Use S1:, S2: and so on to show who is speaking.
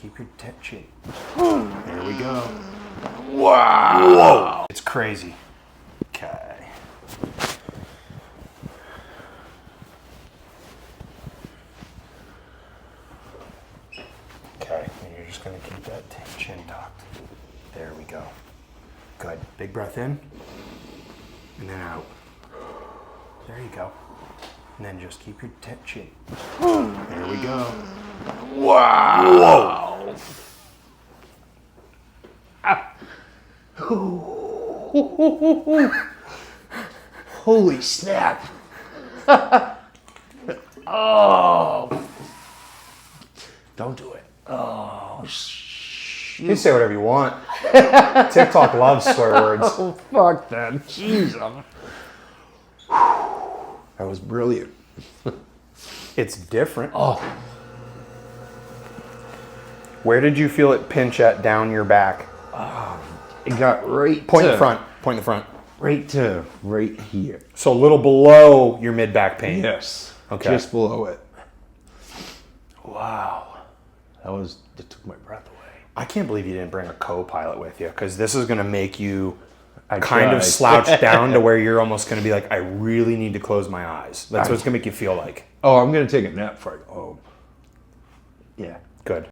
S1: keep your chin. There we go.
S2: Wow.
S1: Whoa. It's crazy. Okay. Okay, and you're just gonna keep that chin tucked. There we go. Good. Big breath in, and then out. There you go. And then just keep your chin. There we go.
S2: Wow. Whoa. Holy snap. Oh. Don't do it. Oh, shoot.
S1: You can say whatever you want. TikTok loves swear words.
S2: Oh, fuck that. Jeez. That was brilliant.
S1: It's different.
S2: Oh.
S1: Where did you feel it pinch at down your back?
S2: It got right
S1: Point
S2: to,
S1: in front. Point in the front.
S2: right here.
S1: So a little below your mid back pain.
S2: Yes.
S1: Okay.
S2: Just below it. Wow. That took my breath away.
S1: I can't believe you didn't bring a co-pilot with you, because this is going to make you
S2: I
S1: kind of
S2: tried.
S1: slouch down to where you're almost going to be like, I really need to close my eyes. That's what it's going to make you feel like.
S2: Oh, I'm going to take a nap before I go home. Yeah.
S1: Good.